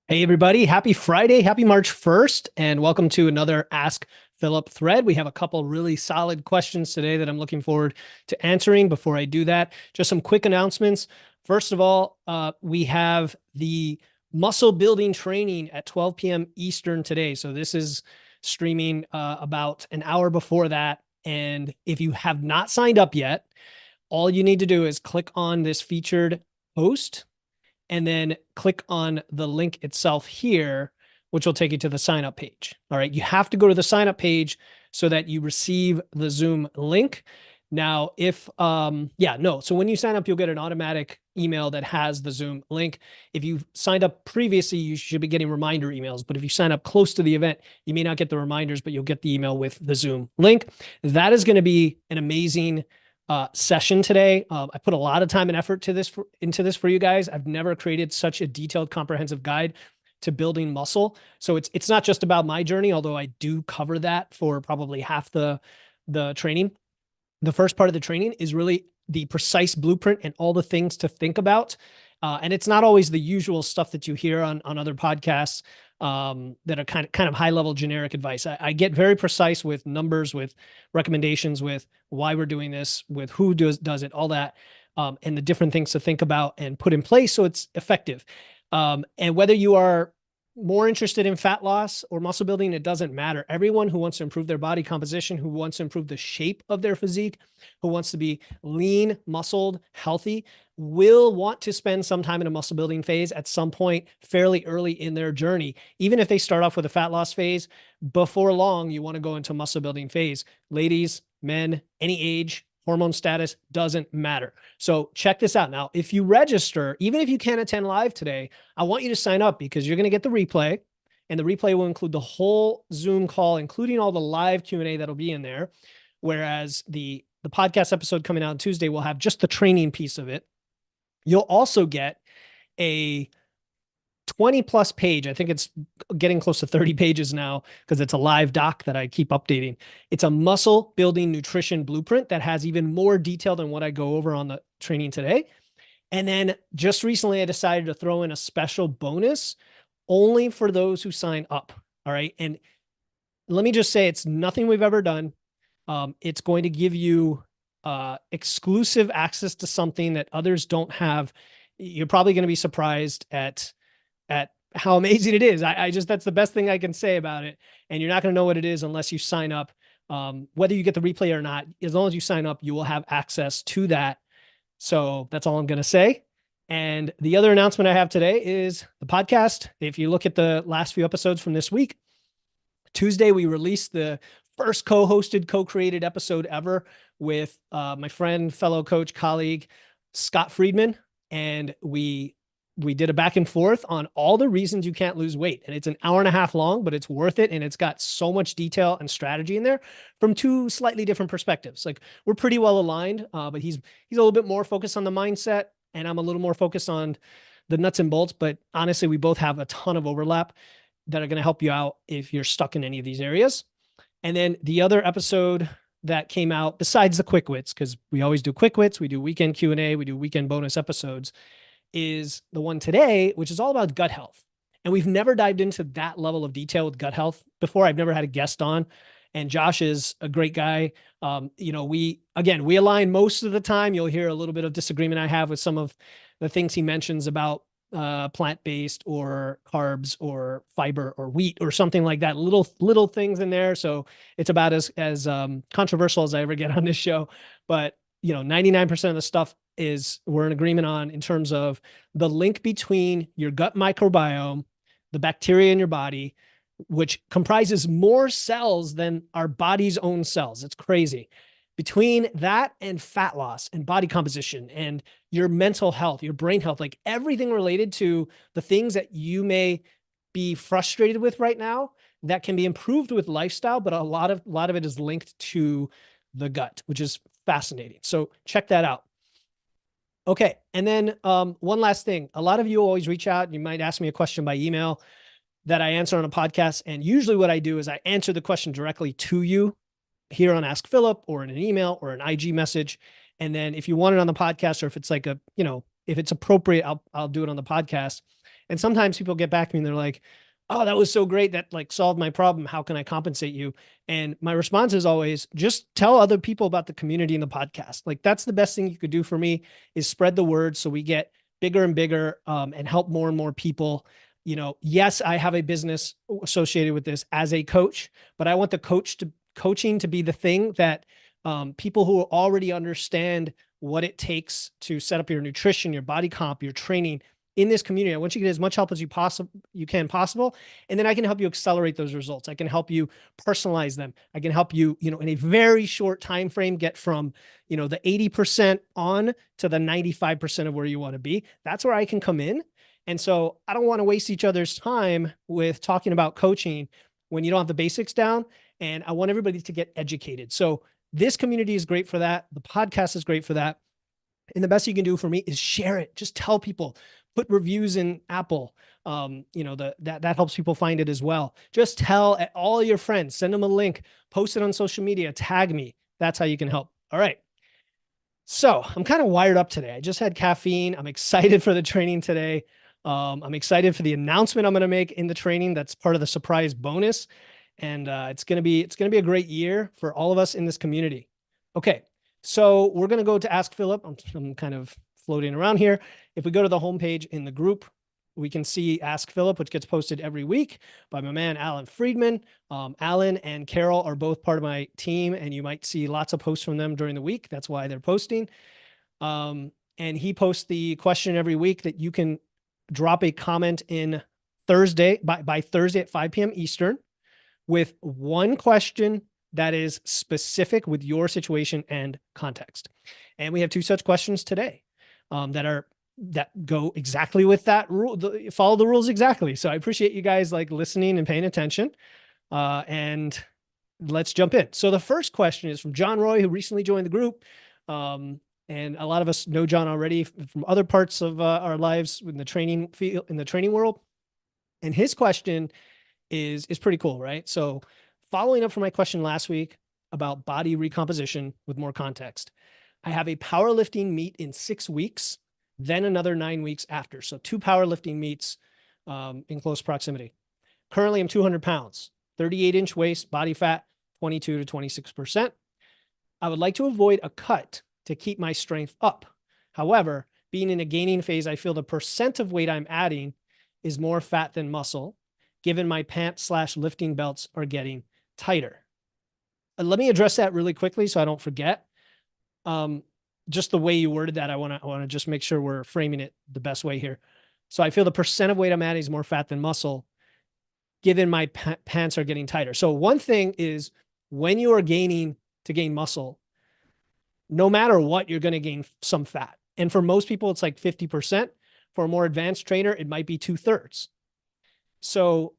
Hey, everybody. Happy Friday. Happy March 1st. And welcome to another Ask Philip thread. We have a couple really solid questions today that I'm looking forward to answering. Before I do that, just some quick announcements. First of all, we have the muscle building training at 12 p.m. Eastern today. So this is streaming about an hour before that. And if you have not signed up yet, all you need to do is click on this featured post and then click on the link itself here, which will take you to the sign up page. All right. You have to go to the sign up page so that you receive the Zoom link. Now, so when you sign up, you'll get an automatic email that has the Zoom link. If you've signed up previously, you should be getting reminder emails. But if you sign up close to the event, you may not get the reminders, but you'll get the email with the Zoom link. That is going to be an amazing session today. I put a lot of time and effort into this for you guys. I've never created such a detailed, comprehensive guide to building muscle. So it's not just about my journey, although I do cover that for probably half the training. The first part of the training is really the precise blueprint and all the things to think about. And it's not always the usual stuff that you hear on other podcasts that are kind of high level generic advice. I get very precise with numbers, with recommendations, with why we're doing this, with who does it, all that, and the different things to think about and put in place so it's effective. And whether you are more interested in fat loss or muscle building, it doesn't matter. Everyone who wants to improve their body composition, who wants to improve the shape of their physique, who wants to be lean, muscled, healthy, will want to spend some time in a muscle building phase at some point fairly early in their journey. Even if they start off with a fat loss phase, before long, you want to go into muscle building phase. Ladies, men, any age, hormone status, doesn't matter. So check this out. Now, if you register, even if you can't attend live today, I want you to sign up because you're going to get the replay, and the replay will include the whole Zoom call, including all the live Q&A that'll be in there. Whereas the podcast episode coming out on Tuesday will have just the training piece of it. You'll also get a 20 plus page. I think it's getting close to 30 pages now because it's a live doc that I keep updating. It's a muscle building nutrition blueprint that has even more detail than what I go over on the training today. And then just recently, I decided to throw in a special bonus only for those who sign up. All right. And let me just say, it's nothing we've ever done. It's going to give you exclusive access to something that others don't have. You're probably going to be surprised at how amazing it is. That's the best thing I can say about it. And you're not going to know what it is unless you sign up. Whether you get the replay or not, as long as you sign up, you will have access to that. So that's all I'm going to say. And the other announcement I have today is the podcast. If you look at the last few episodes from this week, Tuesday, we released the first co-hosted, co-created episode ever with my friend, fellow coach, colleague, Scott Friedman. And we did a back and forth on all the reasons you can't lose weight. And it's an hour and a half long, but it's worth it. And it's got so much detail and strategy in there from two slightly different perspectives. Like, we're pretty well aligned, but he's a little bit more focused on the mindset, and I'm a little more focused on the nuts and bolts. But honestly, we both have a ton of overlap that are going to help you out if you're stuck in any of these areas. And then the other episode that came out, besides the quick wits, because we always do quick wits, we do weekend Q&A, we do weekend bonus episodes, is the one today, which is all about gut health. And we've never dived into that level of detail with gut health before. I've never had a guest on, and Josh is a great guy. We align most of the time. You'll hear a little bit of disagreement I have with some of the things he mentions about plant-based or carbs or fiber or wheat or something like that, little things in there. So it's about as controversial as I ever get on this show. But 99% of the stuff we're in agreement on, in terms of the link between your gut microbiome, the bacteria in your body, which comprises more cells than our body's own cells. It's crazy. Between that and fat loss and body composition and your mental health, your brain health, like everything related to the things that you may be frustrated with right now that can be improved with lifestyle, but a lot of it is linked to the gut, which is fascinating. So check that out. Okay. And then one last thing. A lot of you always reach out. You might ask me a question by email that I answer on a podcast. And usually what I do is I answer the question directly to you here on Ask Philip, or in an email or an IG message. And then if you want it on the podcast, or if it's like if it's appropriate, I'll do it on the podcast. And sometimes people get back to me and they're like, oh, that was so great. That like solved my problem. How can I compensate you? And my response is always just tell other people about the community and the podcast. Like that's the best thing you could do for me is spread the word so we get bigger and bigger and help more and more people. Yes, I have a business associated with this as a coach, but I want the coaching to be the thing that people who already understand what it takes to set up your nutrition, your body comp, your training in this community. I want you to get as much help as you can possible. And then I can help you accelerate those results. I can help you personalize them. I can help you, in a very short time frame, get from, the 80% on to the 95% of where you want to be. That's where I can come in. And so I don't want to waste each other's time with talking about coaching when you don't have the basics down. And I want everybody to get educated. So this community is great for that. The podcast is great for that. And the best you can do for me is share it. Just tell people, put reviews in Apple. That helps people find it as well. Just tell all your friends, send them a link, post it on social media, tag me. That's how you can help. All right. So I'm kind of wired up today. I just had caffeine. I'm excited for the training today. I'm excited for the announcement I'm going to make in the training. That's part of the surprise bonus. And it's going to be a great year for all of us in this community. Okay. So we're going to go to Ask Philip. I'm kind of floating around here. If we go to the homepage in the group, we can see Ask Philip, which gets posted every week by my man, Alan Friedman. Alan and Carol are both part of my team, and you might see lots of posts from them during the week. That's why they're posting. And he posts the question every week that you can drop a comment in Thursday by Thursday at 5 p.m. Eastern with one question that is specific with your situation and context. And we have two such questions today that go exactly with that rule, follow the rules exactly. So I appreciate you guys like listening and paying attention. And let's jump in. So the first question is from John Roy, who recently joined the group. And a lot of us know John already from other parts of our lives in the training field, in the training world. And his question is pretty cool, right? So following up from my question last week about body recomposition with more context, I have a powerlifting meet in 6 weeks, then another 9 weeks after. So 2 powerlifting meets in close proximity. Currently, I'm 200 pounds, 38-inch waist, body fat, 22 to 26%. I would like to avoid a cut to keep my strength up. However, being in a gaining phase, I feel the percent of weight I'm adding is more fat than muscle, given my pants/lifting belts are getting tighter. Let me address that really quickly so I don't forget. Just the way you worded that, I want to just make sure we're framing it the best way here. So I feel the percent of weight I'm adding is more fat than muscle, given my pants are getting tighter. So one thing is when you are gaining to gain muscle, no matter what, you're going to gain some fat. And for most people, it's like 50%. For a more advanced trainer, it might be 2/3. So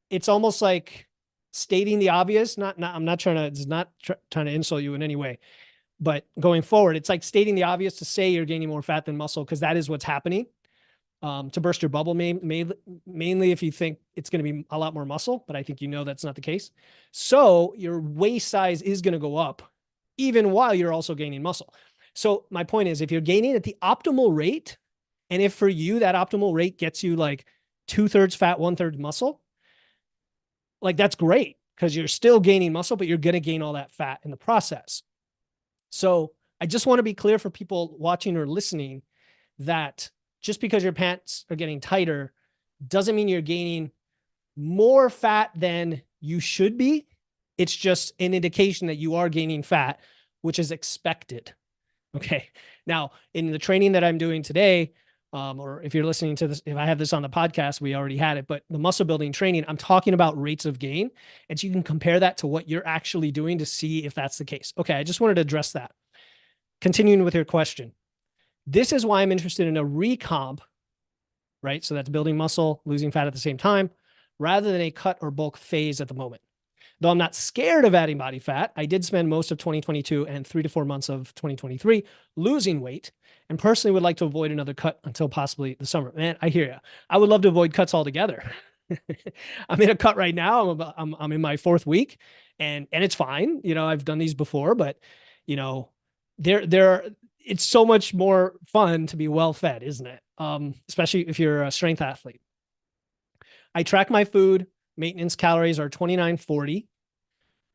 it's almost like stating the obvious. I'm not trying to, it's not trying to insult you in any way, but going forward, it's like stating the obvious to say you're gaining more fat than muscle, because that is what's happening. To burst your bubble, mainly if you think it's going to be a lot more muscle, but I think that's not the case. So your waist size is going to go up even while you're also gaining muscle. So my point is, if you're gaining at the optimal rate, and if for you that optimal rate gets you like 2/3 fat, 1/3 muscle, like that's great because you're still gaining muscle, but you're going to gain all that fat in the process. So I just want to be clear for people watching or listening that just because your pants are getting tighter doesn't mean you're gaining more fat than you should be. It's just an indication that you are gaining fat, which is expected. Okay. Now, in the training that I'm doing today, or if you're listening to this, if I have this on the podcast, we already had it, but the muscle building training, I'm talking about rates of gain. And so you can compare that to what you're actually doing to see if that's the case. Okay. I just wanted to address that. Continuing with your question. This is why I'm interested in a recomp, right? So that's building muscle, losing fat at the same time, rather than a cut or bulk phase at the moment. Though I'm not scared of adding body fat, I did spend most of 2022 and 3 to 4 months of 2023 losing weight, and personally would like to avoid another cut until possibly the summer. Man, I hear you. I would love to avoid cuts altogether. I'm in a cut right now. I'm in my 4th week, and it's fine. I've done these before, but it's so much more fun to be well fed, isn't it? Especially if you're a strength athlete. I track my food. Maintenance calories are 2940.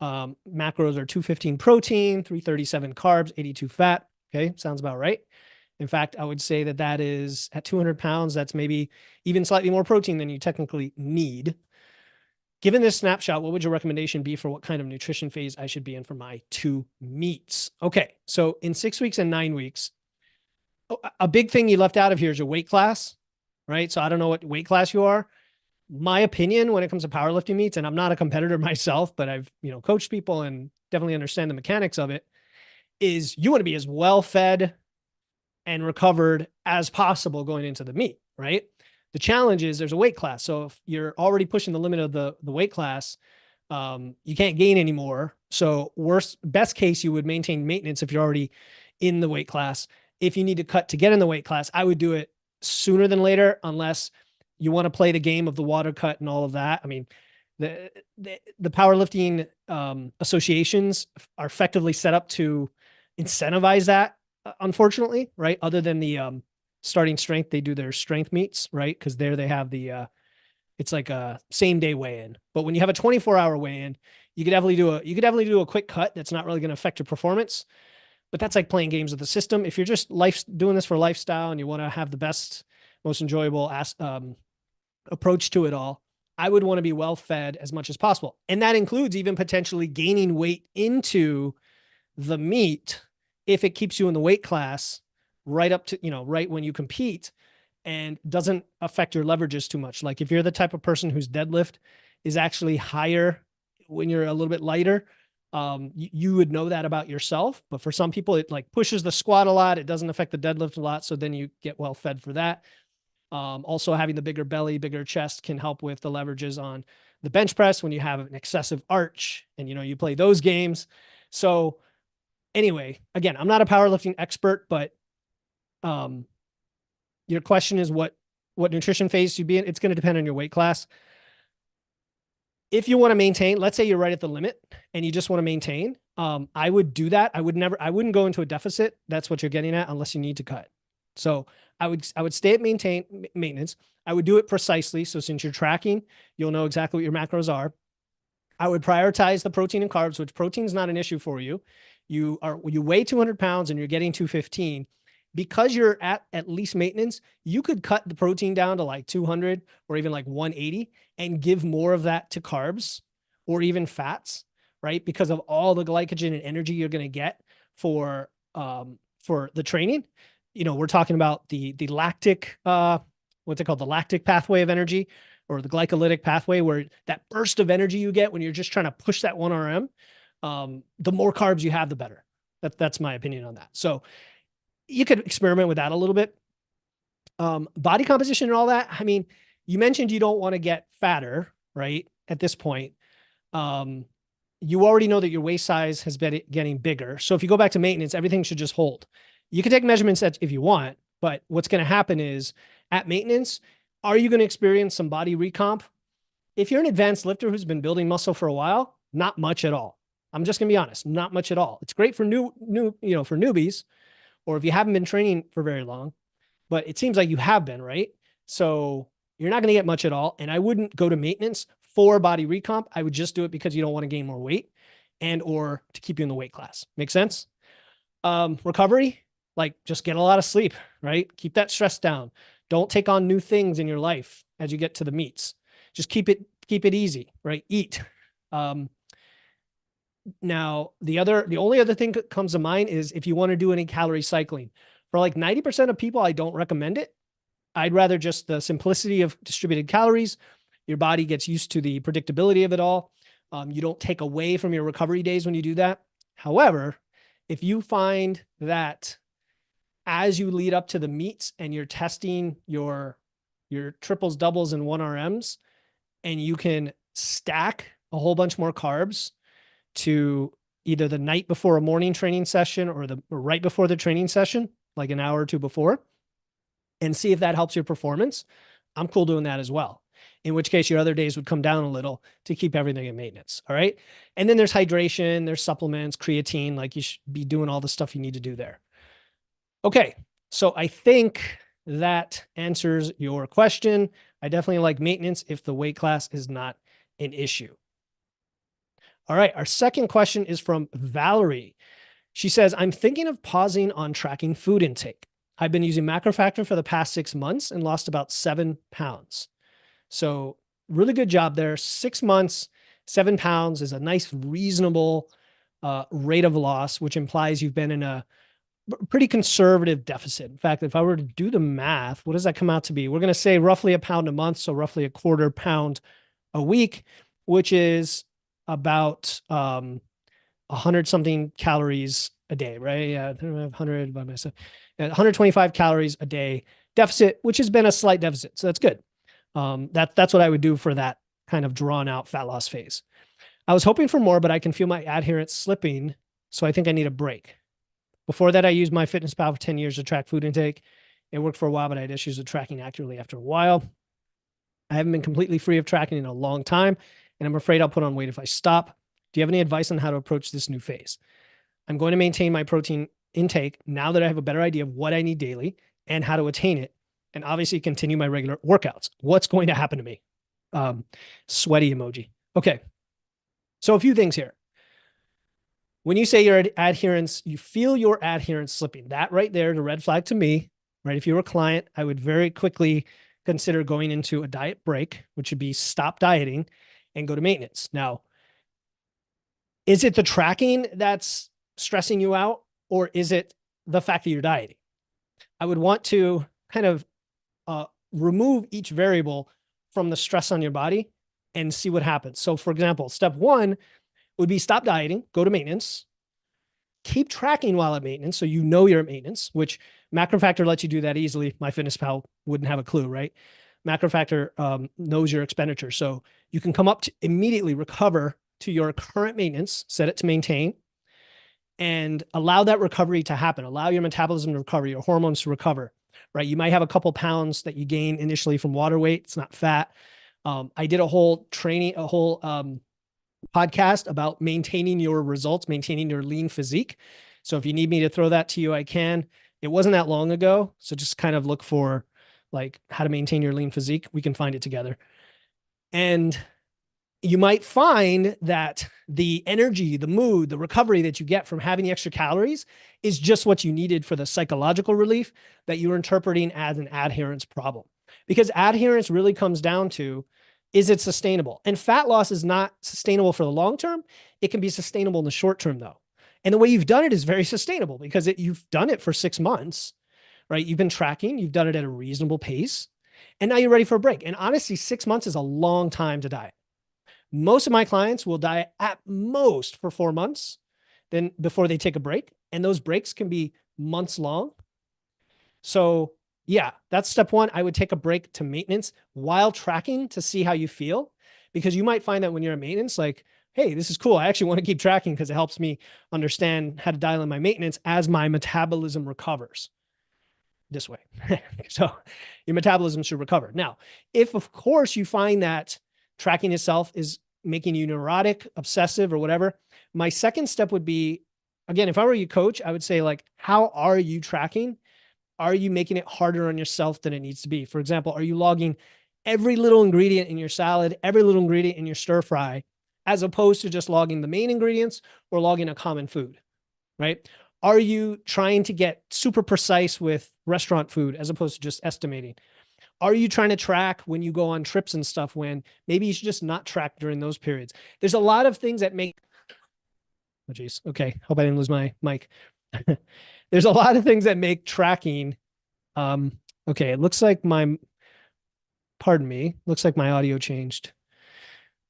Macros are 215 protein, 337 carbs, 82 fat. Okay, sounds about right. In fact, I would say that that is at 200 pounds, that's maybe even slightly more protein than you technically need. Given this snapshot, what would your recommendation be for what kind of nutrition phase I should be in for my two meets? Okay, so in 6 weeks and 9 weeks, a big thing you left out of here is your weight class, right? So I don't know what weight class you are. My opinion when it comes to powerlifting meets, and I'm not a competitor myself, but I've, coached people and definitely understand the mechanics of it, is you want to be as well fed and recovered as possible going into the meet, right? The challenge is there's a weight class. So if you're already pushing the limit of the weight class, you can't gain anymore. So best case, you would maintain maintenance if you're already in the weight class. If you need to cut to get in the weight class, I would do it sooner than later, unless you want to play the game of the water cut and all of that. I mean, the powerlifting associations are effectively set up to incentivize that, unfortunately, right? Other than the starting strength, they do their strength meets, right? Because there they have the it's like a same day weigh-in. But when you have a 24-hour weigh-in, you could definitely do a quick cut that's not really going to affect your performance. But that's like playing games with the system. If you're just doing this for lifestyle and you want to have the best, most enjoyable approach to it all, I would want to be well fed as much as possible. And that includes even potentially gaining weight into the meet if it keeps you in the weight class right up to, right when you compete and doesn't affect your leverages too much. Like if you're the type of person whose deadlift is actually higher when you're a little bit lighter, you would know that about yourself. But for some people, it like pushes the squat a lot. It doesn't affect the deadlift a lot. So then you get well fed for that. Also having the bigger belly, bigger chest can help with the leverages on the bench press when you have an excessive arch and, you play those games. So anyway, again, I'm not a powerlifting expert, but your question is what nutrition phase you'd be in. It's going to depend on your weight class. If you want to maintain, let's say you're right at the limit and you just want to maintain, I would do that. I wouldn't go into a deficit. That's what you're getting at unless you need to cut. So I would stay at maintenance. I would do it precisely. So since you're tracking, you'll know exactly what your macros are. I would prioritize the protein and carbs, which protein is not an issue for you. You weigh 200 pounds and you're getting 215. Because you're at least maintenance, you could cut the protein down to like 200 or even like 180 and give more of that to carbs or even fats, right? Because of all the glycogen and energy you're going to get for the training. We're talking about the lactic, what's it called? The lactic pathway of energy, or the glycolytic pathway, where that burst of energy you get when you're just trying to push that 1 RM, the more carbs you have, the better. That's my opinion on that. So you could experiment with that a little bit. Body composition and all that. I mean, you mentioned you don't want to get fatter, right? At this point, you already know that your waist size has been getting bigger. So if you go back to maintenance, everything should just hold. You can take measurements if you want, but what's going to happen is at maintenance, are you going to experience some body recomp? If you're an advanced lifter who's been building muscle for a while, not much at all. I'm just going to be honest, not much at all. It's great for for newbies, or if you haven't been training for very long, but it seems like you have been, right? So you're not going to get much at all. And I wouldn't go to maintenance for body recomp. I would just do it because you don't want to gain more weight and or to keep you in the weight class. Make sense? Recovery, like just get a lot of sleep, right? Keep that stress down. Don't take on new things in your life as you get to the meets. Just keep it easy, right? Eat. Now, the only other thing that comes to mind is if you want to do any calorie cycling. For like 90% of people, I don't recommend it. I'd rather just the simplicity of distributed calories. Your body gets used to the predictability of it all. You don't take away from your recovery days when you do that. However, if you find that as you lead up to the meets and you're testing your triples, doubles, and 1RMs, and you can stack a whole bunch more carbs to either the night before a morning training session or right before the training session, like an hour or two before, and see if that helps your performance, I'm cool doing that as well. In which case your other days would come down a little to keep everything in maintenance. All right. And then there's hydration, there's supplements, creatine, like you should be doing all the stuff you need to do there. Okay. So I think that answers your question. I definitely like maintenance if the weight class is not an issue. All right. Our second question is from Valerie. She says, I'm thinking of pausing on tracking food intake. I've been using MacroFactor for the past 6 months and lost about 7 pounds. So really good job there. 6 months, 7 pounds is a nice, reasonable rate of loss, which implies you've been in a pretty conservative deficit. In fact, if I were to do the math, what does that come out to be? We're going to say roughly a pound a month, so roughly a quarter pound a week, which is about 100 something calories a day, right? Yeah, 100 by myself, 125 calories a day deficit, which has been a slight deficit. So that's good. That's what I would do for that kind of drawn out fat loss phase. I was hoping for more, but I can feel my adherence slipping. So I think I need a break. Before that, I used MyFitnessPal for 10 years to track food intake. It worked for a while, but I had issues with tracking accurately after a while. I haven't been completely free of tracking in a long time, and I'm afraid I'll put on weight if I stop. Do you have any advice on how to approach this new phase? I'm going to maintain my protein intake now that I have a better idea of what I need daily and how to attain it, and obviously continue my regular workouts. What's going to happen to me? Sweaty emoji. Okay. So a few things here. When you say your adherence, you feel your adherence slipping, that right there is a red flag to me, right? If you're a client, I would very quickly consider going into a diet break, which would be stop dieting and go to maintenance. Now, is it the tracking that's stressing you out, or is it the fact that you're dieting? I would want to kind of remove each variable from the stress on your body and see what happens. So for example, step one would be stop dieting, go to maintenance, keep tracking while at maintenance. So you know you're at maintenance, which MacroFactor lets you do that easily. MyFitnessPal wouldn't have a clue, right? MacroFactor knows your expenditure. So you can come up to immediately recover to your current maintenance, set it to maintain, and allow that recovery to happen. Allow your metabolism to recover, your hormones to recover, right? You might have a couple pounds that you gain initially from water weight. It's not fat. I did a whole podcast about maintaining your results, maintaining your lean physique. So if you need me to throw that to you, I can. It wasn't that long ago. So just kind of look for like how to maintain your lean physique. We can find it together. And you might find that the energy, the mood, the recovery that you get from having the extra calories is just what you needed for the psychological relief that you're interpreting as an adherence problem. Because adherence really comes down to, is it sustainable? And fat loss is not sustainable for the long term. It can be sustainable in the short term, though. And the way you've done it is very sustainable because you've done it for 6 months, right? You've been tracking, you've done it at a reasonable pace, and now you're ready for a break. And honestly, 6 months is a long time to diet. Most of my clients will diet at most for 4 months, then before they take a break. And those breaks can be months long. So yeah, that's step one. I would take a break to maintenance while tracking to see how you feel, because you might find that when you're at maintenance, like, hey, this is cool. I actually want to keep tracking because it helps me understand how to dial in my maintenance as my metabolism recovers this way. So your metabolism should recover. Now, if of course you find that tracking itself is making you neurotic, obsessive, or whatever, my second step would be, again, if I were your coach, I would say, like, how are you tracking? Are you making it harder on yourself than it needs to be? For example, are you logging every little ingredient in your salad, every little ingredient in your stir fry, as opposed to just logging the main ingredients or logging a common food, right? Are you trying to get super precise with restaurant food as opposed to just estimating? Are you trying to track when you go on trips and stuff when maybe you should just not track during those periods? There's a lot of things that make, oh geez, okay, hope I didn't lose my mic. There's a lot of things that make tracking, okay, it looks like pardon me, looks like my audio changed.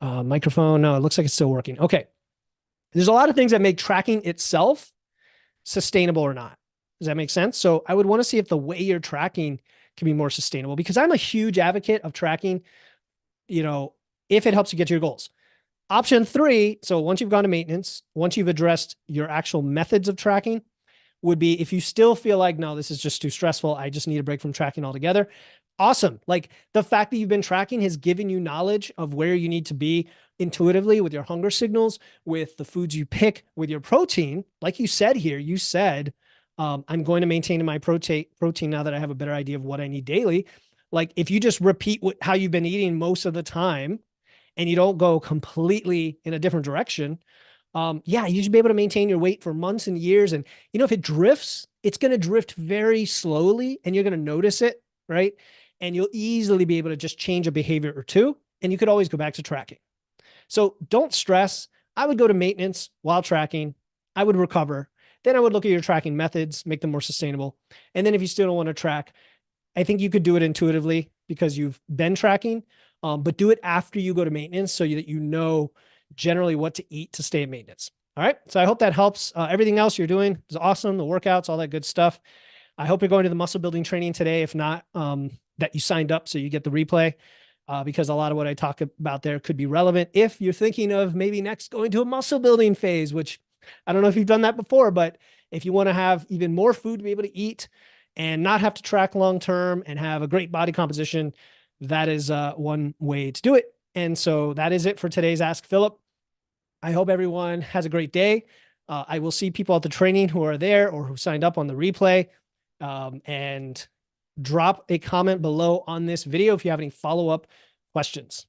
Microphone, no, it looks like it's still working. Okay. There's a lot of things that make tracking itself sustainable or not. Does that make sense? So I would want to see if the way you're tracking can be more sustainable, because I'm a huge advocate of tracking, if it helps you get to your goals. Option 3, so once you've gone to maintenance, once you've addressed your actual methods of tracking, would be if you still feel like, no, this is just too stressful, I just need a break from tracking altogether. Awesome. Like, the fact that you've been tracking has given you knowledge of where you need to be intuitively with your hunger signals, with the foods you pick, with your protein. Like you said here, you said, I'm going to maintain my protein now that I have a better idea of what I need daily. Like if you just repeat how you've been eating most of the time and you don't go completely in a different direction, yeah, you should be able to maintain your weight for months and years. And, if it drifts, it's going to drift very slowly and you're going to notice it, right? And you'll easily be able to just change a behavior or two. And you could always go back to tracking. So don't stress. I would go to maintenance while tracking. I would recover. Then I would look at your tracking methods, make them more sustainable. And then if you still don't want to track, I think you could do it intuitively because you've been tracking, but do it after you go to maintenance so that you know generally what to eat to stay at maintenance. All right. So I hope that helps. Everything else you're doing is awesome. The workouts, all that good stuff. I hope you're going to the muscle building training today. If not, that you signed up so you get the replay, because a lot of what I talk about there could be relevant if you're thinking of maybe next going to a muscle building phase, which I don't know if you've done that before, but if you want to have even more food to be able to eat and not have to track long-term and have a great body composition, that is one way to do it. And so that is it for today's Ask Philip. I hope everyone has a great day. I will see people at the training who are there or who signed up on the replay, and drop a comment below on this video if you have any follow-up questions.